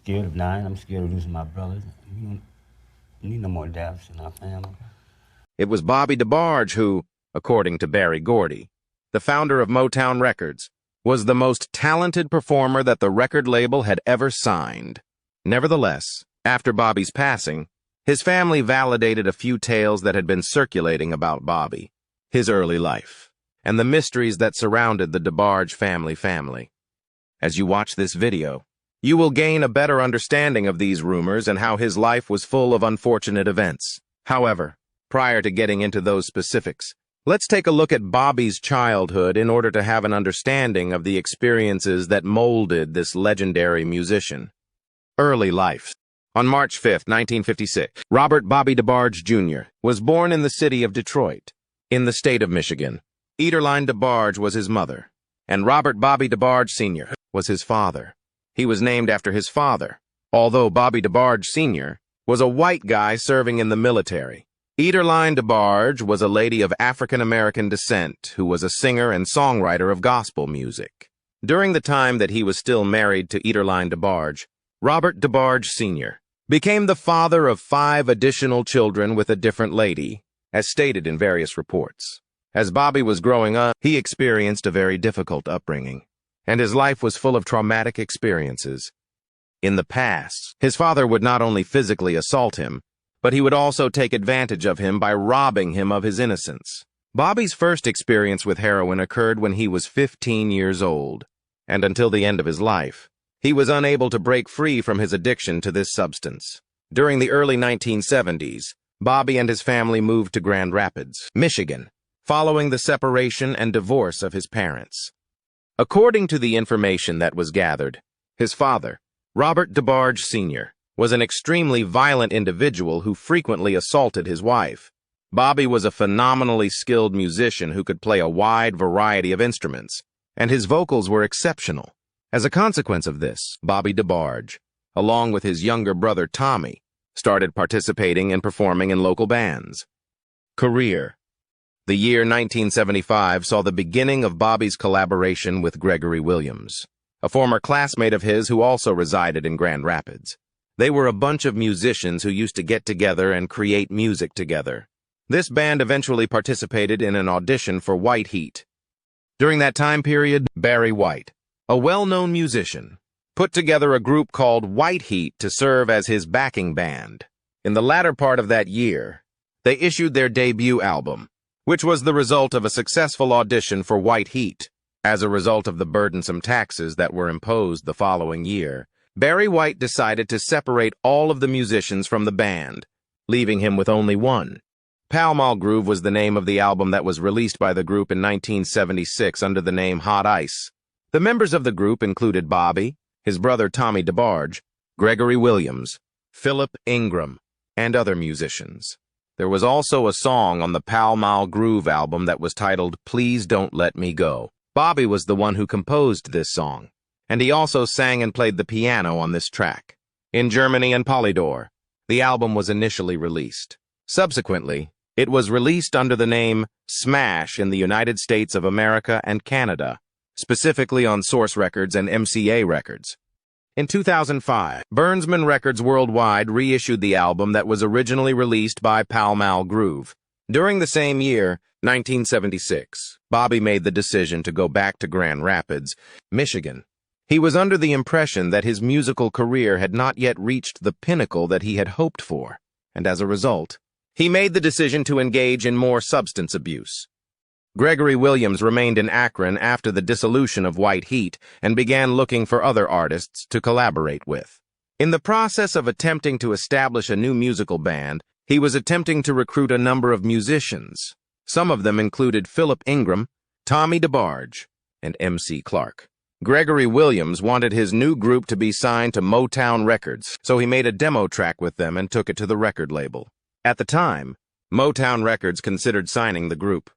scared of dying. I'm scared of losing my brothers. We don't need no more deaths in our family. It was Bobby DeBarge who, according to Barry Gordy, the founder of Motown Records, was the most talented performer that the record label had ever signed. Nevertheless, after Bobby's passing, his family validated a few tales that had been circulating about Bobby, his early life, and the mysteries that surrounded the DeBarge family. As you watch this video, you will gain a better understanding of these rumors and how his life was full of unfortunate events. However, prior to getting into those specifics, let's take a look at Bobby's childhood in order to have an understanding of the experiences that molded this legendary musician. Early life. On March 5, 1956, Robert Bobby DeBarge Jr. was born in the city of Detroit, in the state of Michigan. Ederline DeBarge was his mother, and Robert Bobby DeBarge Sr. was his father. He was named after his father, although Bobby DeBarge Sr. was a white guy serving in the military. Ederline DeBarge was a lady of African-American descent who was a singer and songwriter of gospel music. During the time that he was still married to Ederline DeBarge, Robert DeBarge Sr. became the father of 5 additional children with a different lady, as stated in various reports. As Bobby was growing up, he experienced a very difficult upbringing, and his life was full of traumatic experiences. In the past, his father would not only physically assault him, but he would also take advantage of him by robbing him of his innocence. Bobby's first experience with heroin occurred when he was 15 years old, and until the end of his life, he was unable to break free from his addiction to this substance. During the early 1970s, Bobby and his family moved to Grand Rapids, Michigan, following the separation and divorce of his parents. According to the information that was gathered, his father, Robert DeBarge Sr., was an extremely violent individual who frequently assaulted his wife. Bobby was a phenomenally skilled musician who could play a wide variety of instruments, and his vocals were exceptional. As a consequence of this, Bobby DeBarge, along with his younger brother Tommy, started participating and performing in local bands. Career. The year 1975 saw the beginning of Bobby's collaboration with Gregory Williams, a former classmate of his who also resided in Grand Rapids. They were a bunch of musicians who used to get together and create music together. This band eventually participated in an audition for White Heat. During that time period, Barry White, a well-known musician, put together a group called White Heat to serve as his backing band. In the latter part of that year, they issued their debut album, which was the result of a successful audition for White Heat. As a result of the burdensome taxes that were imposed the following year, Barry White decided to separate all of the musicians from the band, leaving him with only one. Pall Mall Groove was the name of the album that was released by the group in 1976 under the name Hot Ice. The members of the group included Bobby, his brother Tommy DeBarge, Gregory Williams, Philip Ingram, and other musicians. There was also a song on the Pall Mall Groove album that was titled Please Don't Let Me Go. Bobby was the one who composed this song, and he also sang and played the piano on this track. In Germany and Polydor, the album was initially released. Subsequently, it was released under the name Smash in the United States of America and Canada, specifically on Source Records and MCA Records. In 2005, Burnsman Records Worldwide reissued the album that was originally released by Pall Mall Groove. During the same year, 1976, Bobby made the decision to go back to Grand Rapids, Michigan. He was under the impression that his musical career had not yet reached the pinnacle that he had hoped for, and as a result, he made the decision to engage in more substance abuse. Gregory Williams remained in Akron after the dissolution of White Heat and began looking for other artists to collaborate with. In the process of attempting to establish a new musical band, he was attempting to recruit a number of musicians. Some of them included Philip Ingram, Tommy DeBarge, and MC Clark. Gregory Williams wanted his new group to be signed to Motown Records, so he made a demo track with them and took it to the record label. At the time, Motown Records considered signing the group.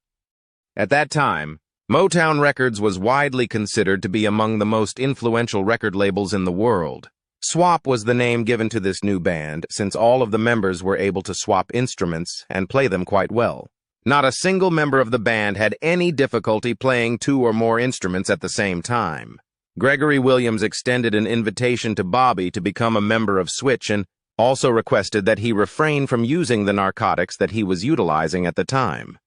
At that time, Motown Records was widely considered to be among the most influential record labels in the world. Swap was the name given to this new band, since all of the members were able to swap instruments and play them quite well. Not a single member of the band had any difficulty playing 2 or more instruments at the same time. Gregory Williams extended an invitation to Bobby to become a member of Switch and also requested that he refrain from using the narcotics that he was utilizing at the time.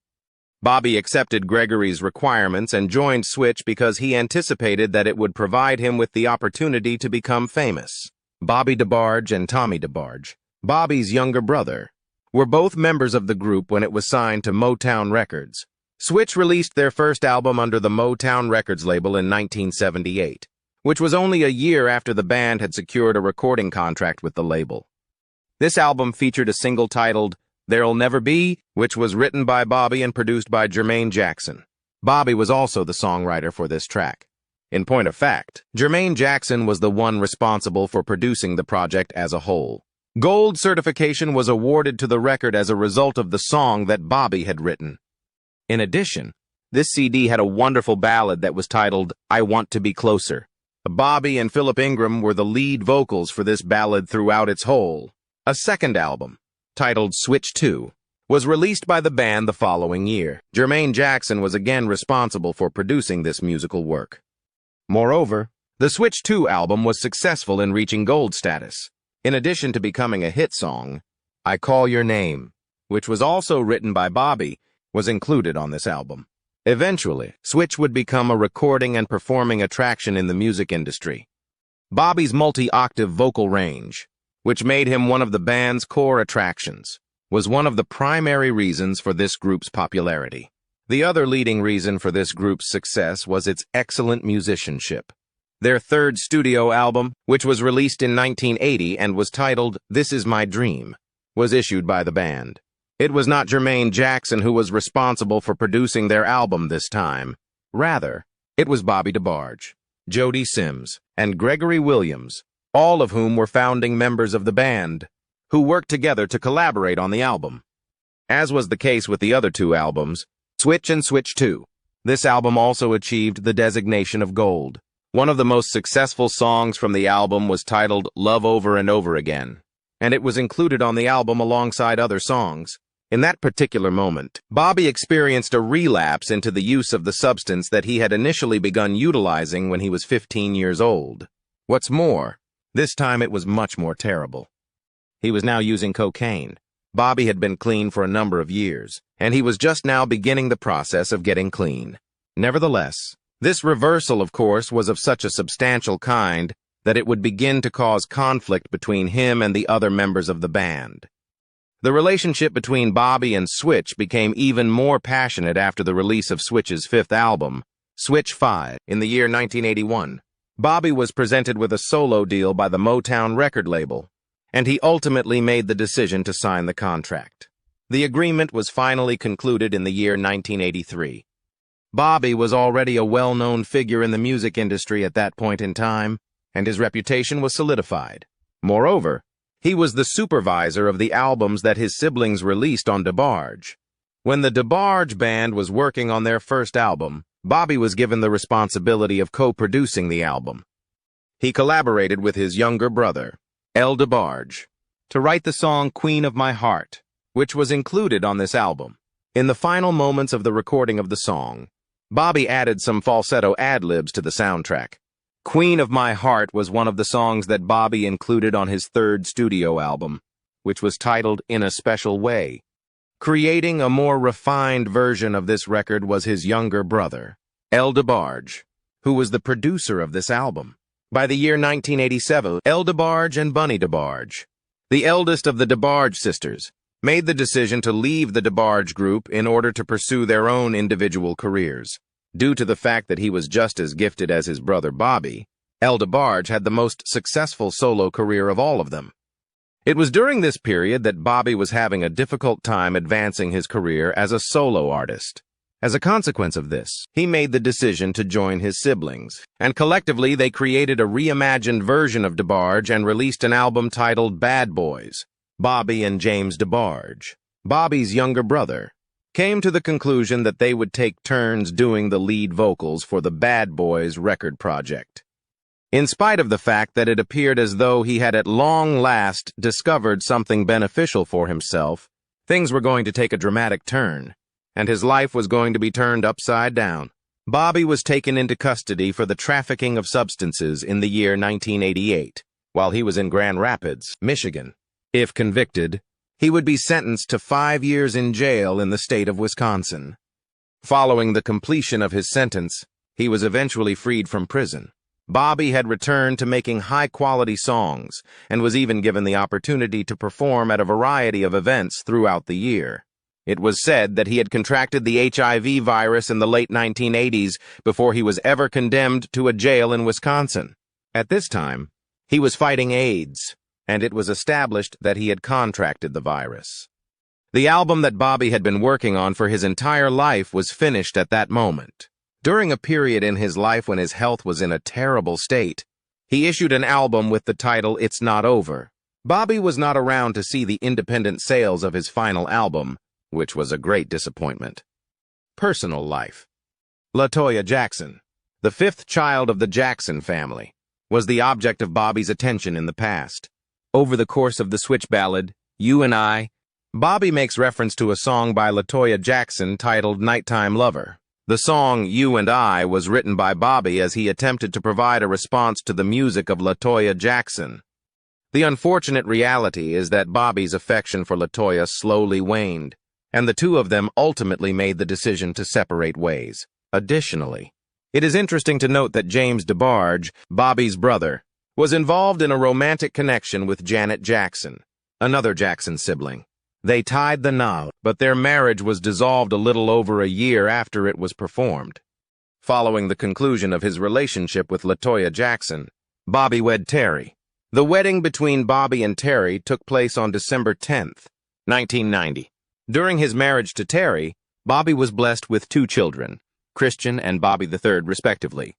Bobby accepted Gregory's requirements and joined Switch because he anticipated that it would provide him with the opportunity to become famous. Bobby DeBarge and Tommy DeBarge, Bobby's younger brother, were both members of the group when it was signed to Motown Records. Switch released their first album under the Motown Records label in 1978, which was only a year after the band had secured a recording contract with the label. This album featured a single titled There'll Never Be, which was written by Bobby and produced by Jermaine Jackson. Bobby was also the songwriter for this track. In point of fact, Jermaine Jackson was the one responsible for producing the project as a whole. Gold certification was awarded to the record as a result of the song that Bobby had written. In addition, this CD had a wonderful ballad that was titled I Want to Be Closer. Bobby and Philip Ingram were the lead vocals for this ballad throughout its whole. A second album, titled Switch 2, was released by the band the following year. Jermaine Jackson was again responsible for producing this musical work. Moreover, the Switch 2 album was successful in reaching gold status. In addition to becoming a hit song, I Call Your Name, which was also written by Bobby, was included on this album. Eventually, Switch would become a recording and performing attraction in the music industry. Bobby's multi-octave vocal range, which made him one of the band's core attractions, was one of the primary reasons for this group's popularity. The other leading reason for this group's success was its excellent musicianship. Their third studio album, which was released in 1980 and was titled This Is My Dream, was issued by the band. It was not Jermaine Jackson who was responsible for producing their album this time. Rather, it was Bobby DeBarge, Jody Sims, and Gregory Williams, all of whom were founding members of the band, who worked together to collaborate on the album. As was the case with the other two albums, Switch and Switch 2, this album also achieved the designation of gold. One of the most successful songs from the album was titled Love Over and Over Again, and it was included on the album alongside other songs. In that particular moment, Bobby experienced a relapse into the use of the substance that he had initially begun utilizing when he was 15 years old. What's more, this time it was much more terrible. He was now using cocaine. Bobby had been clean for a number of years, and he was just now beginning the process of getting clean. Nevertheless, this reversal, of course, was of such a substantial kind that it would begin to cause conflict between him and the other members of the band. The relationship between Bobby and Switch became even more passionate after the release of Switch's fifth album, Switch 5, in the year 1981. Bobby was presented with a solo deal by the Motown record label, and he ultimately made the decision to sign the contract. The agreement was finally concluded in the year 1983. Bobby was already a well-known figure in the music industry at that point in time, and his reputation was solidified. Moreover, he was the supervisor of the albums that his siblings released on DeBarge. When the DeBarge band was working on their first album, Bobby was given the responsibility of co-producing the album. He collaborated with his younger brother, L. DeBarge, to write the song Queen of My Heart, which was included on this album. In the final moments of the recording of the song, Bobby added some falsetto ad-libs to the soundtrack. Queen of My Heart was one of the songs that Bobby included on his third studio album, which was titled In a Special Way. Creating a more refined version of this record was his younger brother, L. DeBarge, who was the producer of this album. By the year 1987, L. DeBarge and Bunny DeBarge, the eldest of the DeBarge sisters, made the decision to leave the DeBarge group in order to pursue their own individual careers. Due to the fact that he was just as gifted as his brother Bobby, L. DeBarge had the most successful solo career of all of them. It was during this period that Bobby was having a difficult time advancing his career as a solo artist. As a consequence of this, he made the decision to join his siblings, and collectively they created a reimagined version of DeBarge and released an album titled Bad Boys. Bobby and James DeBarge, Bobby's younger brother, came to the conclusion that they would take turns doing the lead vocals for the Bad Boys record project. In spite of the fact that it appeared as though he had at long last discovered something beneficial for himself, things were going to take a dramatic turn, and his life was going to be turned upside down. Bobby was taken into custody for the trafficking of substances in the year 1988, while he was in Grand Rapids, Michigan. If convicted, he would be sentenced to 5 years in jail in the state of Wisconsin. Following the completion of his sentence, he was eventually freed from prison. Bobby had returned to making high-quality songs and was even given the opportunity to perform at a variety of events throughout the year. It was said that he had contracted the HIV virus in the late 1980s before he was ever condemned to a jail in Wisconsin. At this time, he was fighting AIDS, and it was established that he had contracted the virus. The album that Bobby had been working on for his entire life was finished at that moment. During a period in his life when his health was in a terrible state, he issued an album with the title It's Not Over. Bobby was not around to see the independent sales of his final album, which was a great disappointment. Personal life. LaToya Jackson, the fifth child of the Jackson family, was the object of Bobby's attention in the past. Over the course of the Switch ballad, You and I, Bobby makes reference to a song by LaToya Jackson titled Nighttime Lover. The song You and I was written by Bobby as he attempted to provide a response to the music of LaToya Jackson. The unfortunate reality is that Bobby's affection for LaToya slowly waned, and the two of them ultimately made the decision to separate ways. Additionally, it is interesting to note that James DeBarge, Bobby's brother, was involved in a romantic connection with Janet Jackson, another Jackson sibling. They tied the knot, but their marriage was dissolved a little over a year after it was performed. Following the conclusion of his relationship with LaToya Jackson, Bobby wed Terry. The wedding between Bobby and Terry took place on December 10, 1990. During his marriage to Terry, Bobby was blessed with 2 children, Christian and Bobby III, respectively.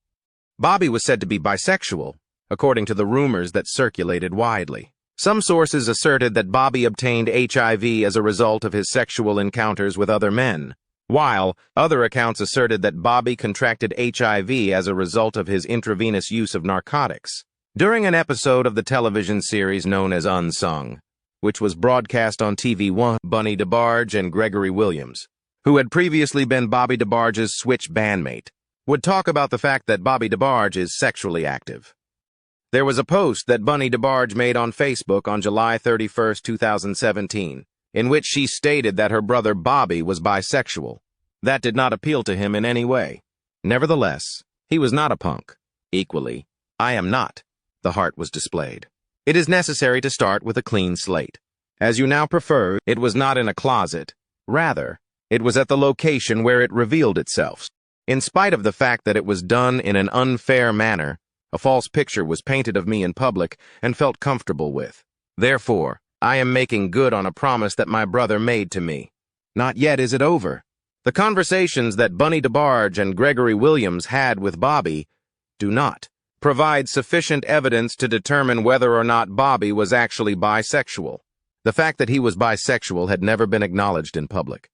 Bobby was said to be bisexual, according to the rumors that circulated widely. Some sources asserted that Bobby obtained HIV as a result of his sexual encounters with other men, while other accounts asserted that Bobby contracted HIV as a result of his intravenous use of narcotics. During an episode of the television series known as Unsung, which was broadcast on TV1, Bobby DeBarge and Gregory Williams, who had previously been Bobby DeBarge's Switch bandmate, would talk about the fact that Bobby DeBarge is sexually active. There was a post that Bobby DeBarge made on Facebook on July 31, 2017, in which she stated that her brother Bobby was bisexual. That did not appeal to him in any way. Nevertheless, he was not a punk. Equally, I am not. The heart was displayed. It is necessary to start with a clean slate. As you now prefer, it was not in a closet. Rather, it was at the location where it revealed itself. In spite of the fact that it was done in an unfair manner, a false picture was painted of me in public and felt comfortable with. Therefore, I am making good on a promise that my brother made to me. Not yet is it over. The conversations that Bobby DeBarge and Gregory Williams had with Bobby do not provide sufficient evidence to determine whether or not Bobby was actually bisexual. The fact that he was bisexual had never been acknowledged in public.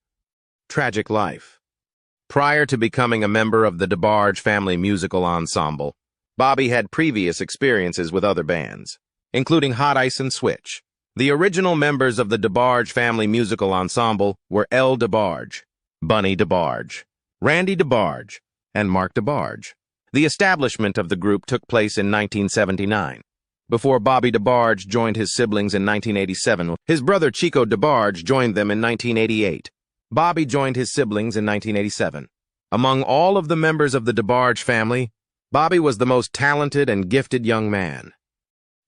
Tragic life. Prior to becoming a member of the DeBarge family musical ensemble, Bobby had previous experiences with other bands, including Hot Ice and Switch. The original members of the DeBarge family musical ensemble were L. DeBarge, Bobby DeBarge, Randy DeBarge, and Mark DeBarge. The establishment of the group took place in 1979. Before Bobby DeBarge joined his siblings in 1987, his brother Chico DeBarge joined them in 1988. Bobby joined his siblings in 1987. Among all of the members of the DeBarge family, Bobby was the most talented and gifted young man.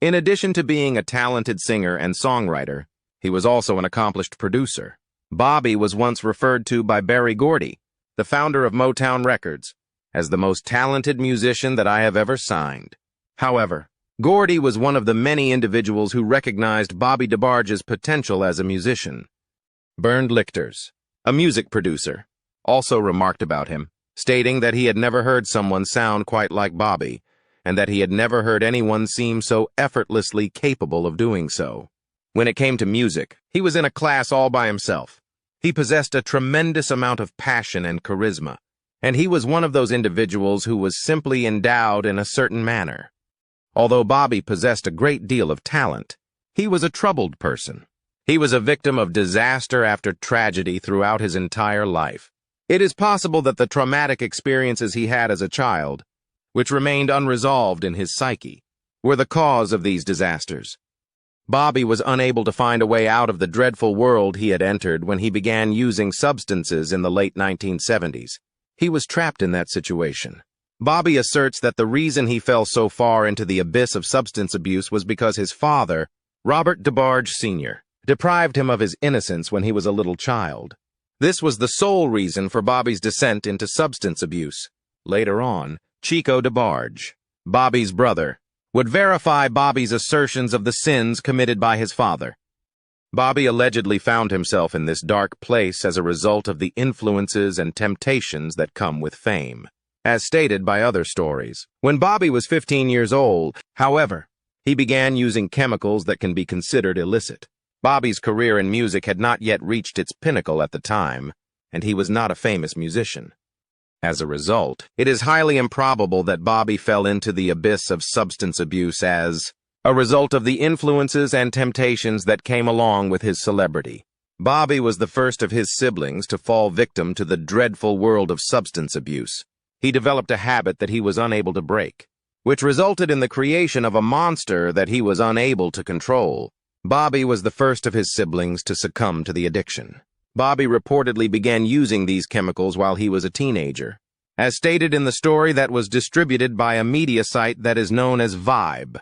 In addition to being a talented singer and songwriter, he was also an accomplished producer. Bobby was once referred to by Barry Gordy, the founder of Motown Records, as the most talented musician that I have ever signed. However, Gordy was one of the many individuals who recognized Bobby DeBarge's potential as a musician. Bernd Lichters, a music producer, also remarked about him, stating that he had never heard someone sound quite like Bobby, and that he had never heard anyone seem so effortlessly capable of doing so. When it came to music, he was in a class all by himself. He possessed a tremendous amount of passion and charisma, and he was one of those individuals who was simply endowed in a certain manner. Although Bobby possessed a great deal of talent, he was a troubled person. He was a victim of disaster after tragedy throughout his entire life. It is possible that the traumatic experiences he had as a child, which remained unresolved in his psyche, were the cause of these disasters. Bobby was unable to find a way out of the dreadful world he had entered when he began using substances in the late 1970s. He was trapped in that situation. Bobby asserts that the reason he fell so far into the abyss of substance abuse was because his father, Robert DeBarge Sr., deprived him of his innocence when he was a little child. This was the sole reason for Bobby's descent into substance abuse. Later on, Chico DeBarge, Bobby's brother, would verify Bobby's assertions of the sins committed by his father. Bobby allegedly found himself in this dark place as a result of the influences and temptations that come with fame, as stated by other stories. When Bobby was 15 years old, however, he began using chemicals that can be considered illicit. Bobby's career in music had not yet reached its pinnacle at the time, and he was not a famous musician. As a result, it is highly improbable that Bobby fell into the abyss of substance abuse as a result of the influences and temptations that came along with his celebrity. Bobby was the first of his siblings to fall victim to the dreadful world of substance abuse. He developed a habit that he was unable to break, which resulted in the creation of a monster that he was unable to control. Bobby was the first of his siblings to succumb to the addiction. Bobby reportedly began using these chemicals while he was a teenager, as stated in the story that was distributed by a media site that is known as Vibe.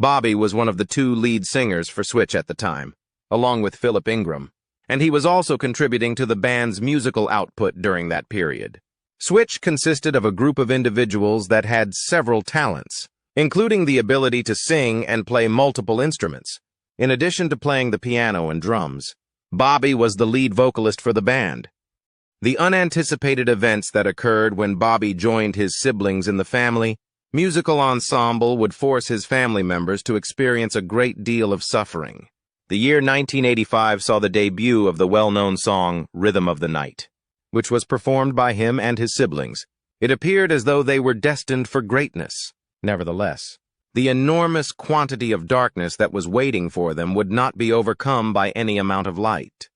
Bobby was one of the two lead singers for Switch at the time, along with Philip Ingram, and he was also contributing to the band's musical output during that period. Switch consisted of a group of individuals that had several talents, including the ability to sing and play multiple instruments. In addition to playing the piano and drums, Bobby was the lead vocalist for the band. The unanticipated events that occurred when Bobby joined his siblings in the family musical ensemble would force his family members to experience a great deal of suffering. The year 1985 saw the debut of the well-known song Rhythm of the Night, which was performed by him and his siblings. It appeared as though they were destined for greatness. Nevertheless, the enormous quantity of darkness that was waiting for them would not be overcome by any amount of light.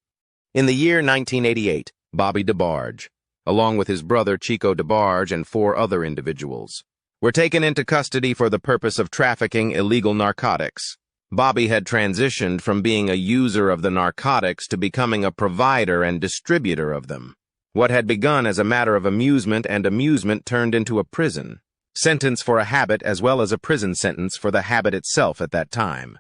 In the year 1988, Bobby DeBarge, along with his brother Chico DeBarge and 4 other individuals, were taken into custody for the purpose of trafficking illegal narcotics. Bobby had transitioned from being a user of the narcotics to becoming a provider and distributor of them. What had begun as a matter of amusement turned into a prison sentence for a habit as well as a prison sentence for the habit itself at that time.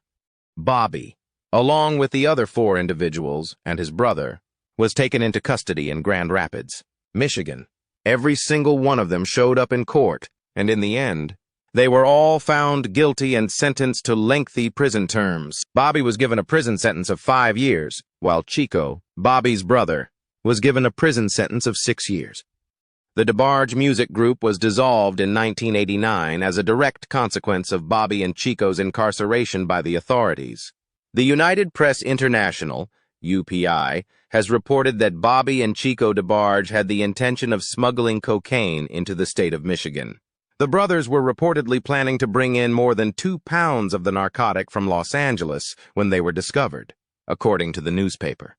Bobby, along with the other 4 individuals and his brother, was taken into custody in Grand Rapids, Michigan. Every single one of them showed up in court, and in the end, they were all found guilty and sentenced to lengthy prison terms. Bobby was given a prison sentence of 5 years, while Chico, Bobby's brother, was given a prison sentence of 6 years. The DeBarge Music Group was dissolved in 1989 as a direct consequence of Bobby and Chico's incarceration by the authorities. The United Press International, UPI, has reported that Bobby and Chico DeBarge had the intention of smuggling cocaine into the state of Michigan. The brothers were reportedly planning to bring in more than 2 pounds of the narcotic from Los Angeles when they were discovered, according to the newspaper.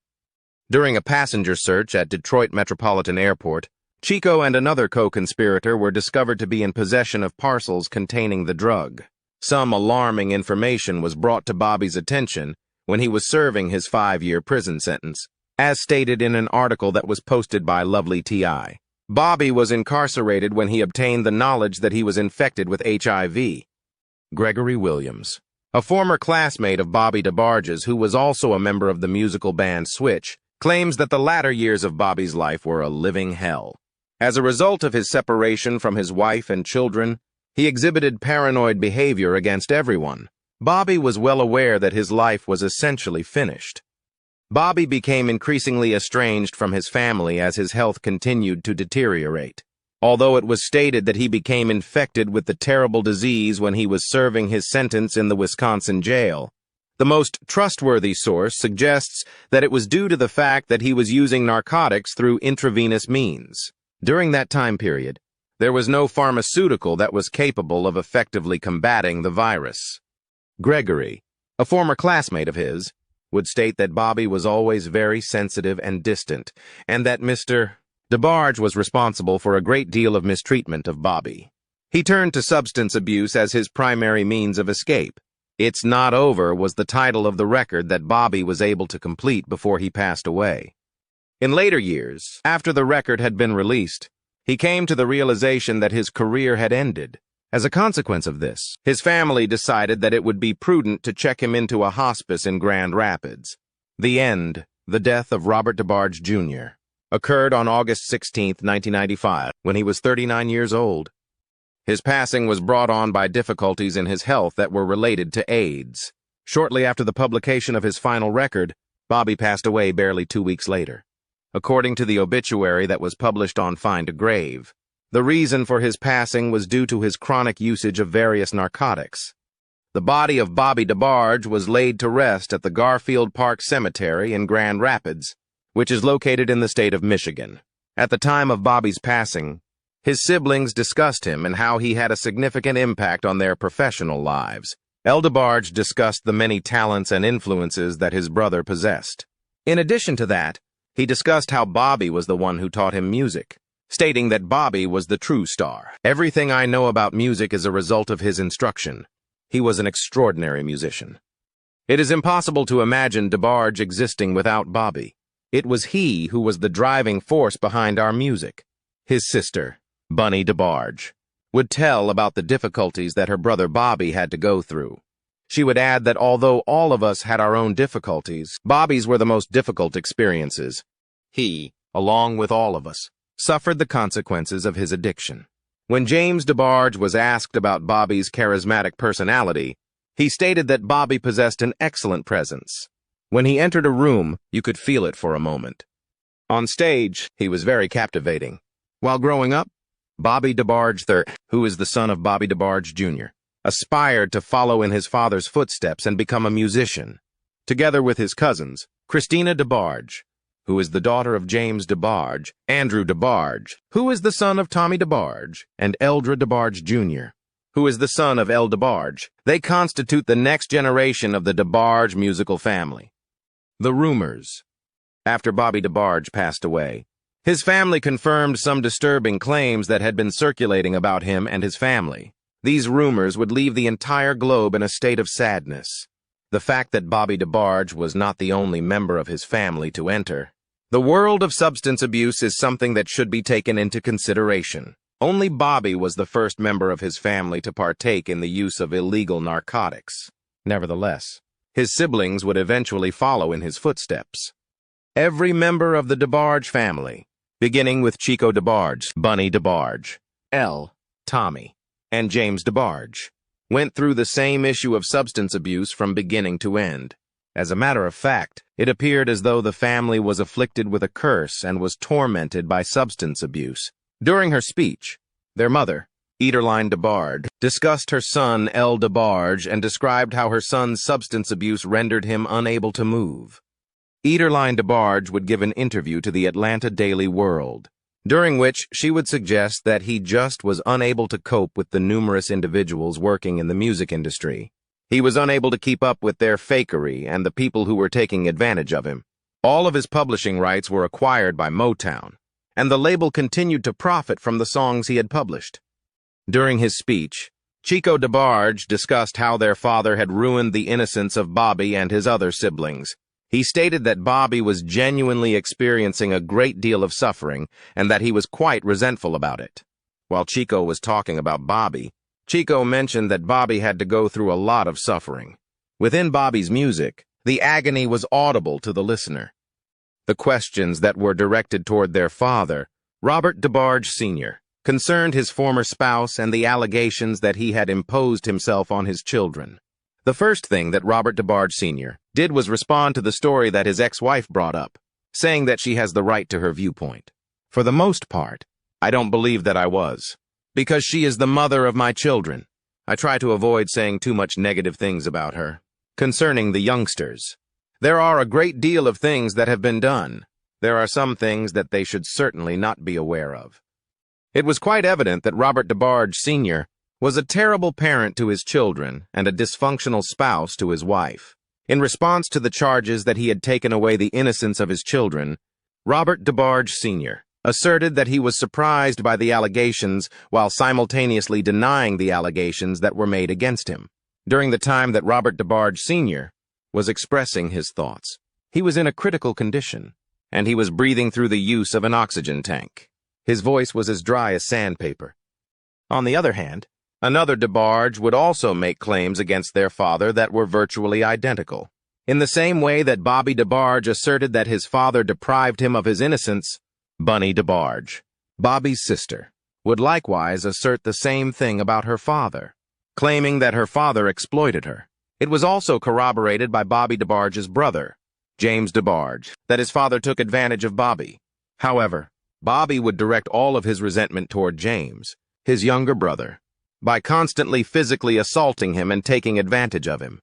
During a passenger search at Detroit Metropolitan Airport, Chico and another co-conspirator were discovered to be in possession of parcels containing the drug. Some alarming information was brought to Bobby's attention when he was serving his 5-year prison sentence, as stated in an article that was posted by Lovely T.I. Bobby was incarcerated when he obtained the knowledge that he was infected with HIV. Gregory Williams, a former classmate of Bobby DeBarge's who was also a member of the musical band Switch, claims that the latter years of Bobby's life were a living hell. As a result of his separation from his wife and children, he exhibited paranoid behavior against everyone. Bobby was well aware that his life was essentially finished. Bobby became increasingly estranged from his family as his health continued to deteriorate. Although it was stated that he became infected with the terrible disease when he was serving his sentence in the Wisconsin jail, the most trustworthy source suggests that it was due to the fact that he was using narcotics through intravenous means. During that time period, there was no pharmaceutical that was capable of effectively combating the virus. Gregory, a former classmate of his, would state that Bobby was always very sensitive and distant, and that Mr. DeBarge was responsible for a great deal of mistreatment of Bobby. He turned to substance abuse as his primary means of escape. "It's Not Over" was the title of the record that Bobby was able to complete before he passed away. In later years, after the record had been released, he came to the realization that his career had ended. As a consequence of this, his family decided that it would be prudent to check him into a hospice in Grand Rapids. The death of Robert DeBarge Jr., occurred on August 16, 1995, when he was 39 years old. His passing was brought on by difficulties in his health that were related to AIDS. Shortly after the publication of his final record, Bobby passed away barely 2 weeks later. According to the obituary that was published on Find a Grave, the reason for his passing was due to his chronic usage of various narcotics. The body of Bobby DeBarge was laid to rest at the Garfield Park Cemetery in Grand Rapids, which is located in the state of Michigan. At the time of Bobby's passing, his siblings discussed him and how he had a significant impact on their professional lives. DeBarge discussed the many talents and influences that his brother possessed. In addition to that, he discussed how Bobby was the one who taught him music, stating that Bobby was the true star. "Everything I know about music is a result of his instruction. He was an extraordinary musician. It is impossible to imagine DeBarge existing without Bobby. It was he who was the driving force behind our music." His sister, Bunny DeBarge, would tell about the difficulties that her brother Bobby had to go through. She would add that although all of us had our own difficulties, Bobby's were the most difficult experiences. He, along with all of us, suffered the consequences of his addiction. When James DeBarge was asked about Bobby's charismatic personality, he stated that Bobby possessed an excellent presence. When he entered a room, you could feel it for a moment. On stage, he was very captivating. While growing up, Bobby DeBarge III, who is the son of Bobby DeBarge Jr., aspired to follow in his father's footsteps and become a musician. Together with his cousins, Christina DeBarge, who is the daughter of James DeBarge, Andrew DeBarge, who is the son of Tommy DeBarge, and Eldra DeBarge Jr., who is the son of El DeBarge, they constitute the next generation of the DeBarge musical family. The rumors. After Bobby DeBarge passed away, his family confirmed some disturbing claims that had been circulating about him and his family. These rumors would leave the entire globe in a state of sadness. The fact that Bobby DeBarge was not the only member of his family to enter. The world of substance abuse is something that should be taken into consideration. Only Bobby was the first member of his family to partake in the use of illegal narcotics. Nevertheless, his siblings would eventually follow in his footsteps. Every member of the DeBarge family, beginning with Chico DeBarge, Bunny DeBarge, Tommy, and James DeBarge, went through the same issue of substance abuse from beginning to end. As a matter of fact, it appeared as though the family was afflicted with a curse and was tormented by substance abuse. During her speech, their mother, Ederline DeBarge, discussed her son, El DeBarge, and described how her son's substance abuse rendered him unable to move. Ederline DeBarge would give an interview to the Atlanta Daily World, during which she would suggest that he just was unable to cope with the numerous individuals working in the music industry. He was unable to keep up with their fakery and the people who were taking advantage of him. All of his publishing rights were acquired by Motown, and the label continued to profit from the songs he had published. During his speech, Chico DeBarge discussed how their father had ruined the innocence of Bobby and his other siblings. He stated that Bobby was genuinely experiencing a great deal of suffering and that he was quite resentful about it. While Chico was talking about Bobby, Chico mentioned that Bobby had to go through a lot of suffering. Within Bobby's music, the agony was audible to the listener. The questions that were directed toward their father, Robert DeBarge Sr., concerned his former spouse and the allegations that he had imposed himself on his children. The first thing that Robert DeBarge Sr. did was respond to the story that his ex-wife brought up, saying that she has the right to her viewpoint. "For the most part, I don't believe that I was, because she is the mother of my children. I try to avoid saying too much negative things about her. Concerning the youngsters, there are a great deal of things that have been done. There are some things that they should certainly not be aware of." It was quite evident that Robert DeBarge Sr. was a terrible parent to his children and a dysfunctional spouse to his wife. In response to the charges that he had taken away the innocence of his children, Robert DeBarge Sr. asserted that he was surprised by the allegations while simultaneously denying the allegations that were made against him. During the time that Robert DeBarge Sr. was expressing his thoughts, he was in a critical condition, and he was breathing through the use of an oxygen tank. His voice was as dry as sandpaper. On the other hand, another DeBarge would also make claims against their father that were virtually identical. In the same way that Bobby DeBarge asserted that his father deprived him of his innocence, Bunny DeBarge, Bobby's sister, would likewise assert the same thing about her father, claiming that her father exploited her. It was also corroborated by Bobby DeBarge's brother, James DeBarge, that his father took advantage of Bobby. However, Bobby would direct all of his resentment toward James, his younger brother, by constantly physically assaulting him and taking advantage of him.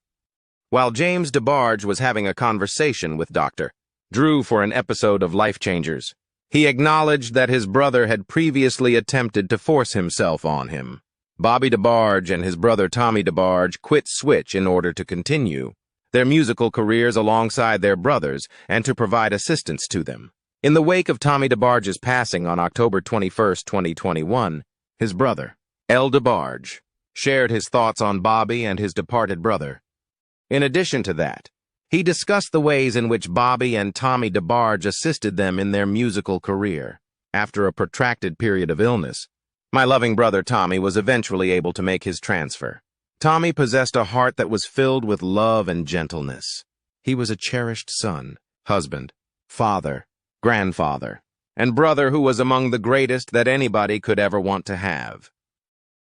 While James DeBarge was having a conversation with Dr. Drew for an episode of Life Changers, he acknowledged that his brother had previously attempted to force himself on him. Bobby DeBarge and his brother Tommy DeBarge quit Switch in order to continue their musical careers alongside their brothers and to provide assistance to them. In the wake of Tommy DeBarge's passing on October 21, 2021, his brother, L. DeBarge, shared his thoughts on Bobby and his departed brother. In addition to that, he discussed the ways in which Bobby and Tommy DeBarge assisted them in their musical career. After a protracted period of illness, my loving brother Tommy was eventually able to make his transfer. Tommy possessed a heart that was filled with love and gentleness. He was a cherished son, husband, father, grandfather, and brother who was among the greatest that anybody could ever want to have.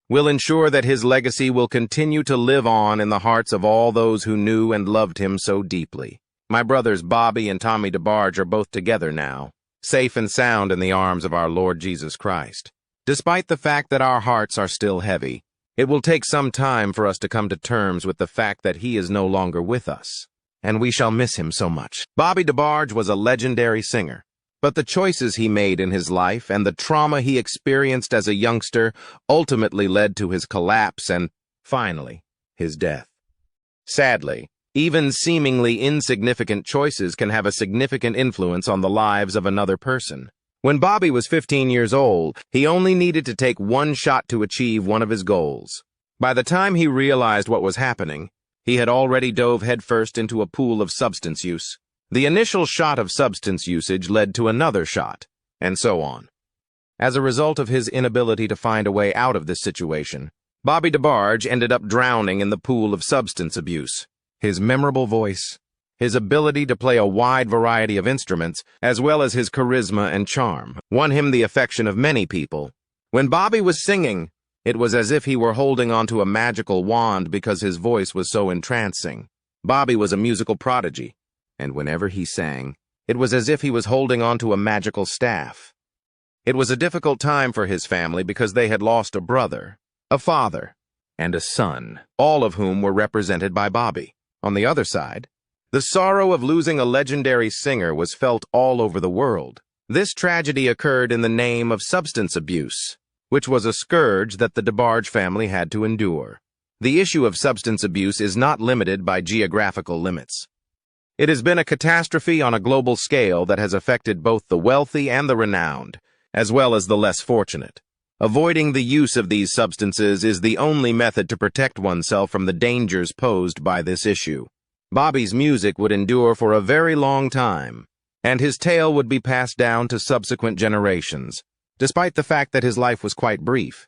We'll ensure that his legacy will continue to live on in the hearts of all those who knew and loved him so deeply. My brothers Bobby and Tommy DeBarge are both together now, safe and sound in the arms of our Lord Jesus Christ. Despite the fact that our hearts are still heavy, it will take some time for us to come to terms with the fact that he is no longer with us, and we shall miss him so much. Bobby DeBarge was a legendary singer, but the choices he made in his life and the trauma he experienced as a youngster ultimately led to his collapse and, finally, his death. Sadly, even seemingly insignificant choices can have a significant influence on the lives of another person. When Bobby was 15 years old, he only needed to take one shot to achieve one of his goals. By the time he realized what was happening, he had already dove headfirst into a pool of substance use. The initial shot of substance usage led to another shot, and so on. As a result of his inability to find a way out of this situation, Bobby DeBarge ended up drowning in the pool of substance abuse. His memorable voice, his ability to play a wide variety of instruments, as well as his charisma and charm, won him the affection of many people. When Bobby was singing, it was as if he were holding onto a magical wand because his voice was so entrancing. Bobby was a musical prodigy, and whenever he sang, it was as if he was holding onto a magical staff. It was a difficult time for his family because they had lost a brother, a father, and a son, all of whom were represented by Bobby. On the other side, the sorrow of losing a legendary singer was felt all over the world. This tragedy occurred in the name of substance abuse, which was a scourge that the DeBarge family had to endure. The issue of substance abuse is not limited by geographical limits. It has been a catastrophe on a global scale that has affected both the wealthy and the renowned, as well as the less fortunate. Avoiding the use of these substances is the only method to protect oneself from the dangers posed by this issue. Bobby's music would endure for a very long time, and his tale would be passed down to subsequent generations, despite the fact that his life was quite brief.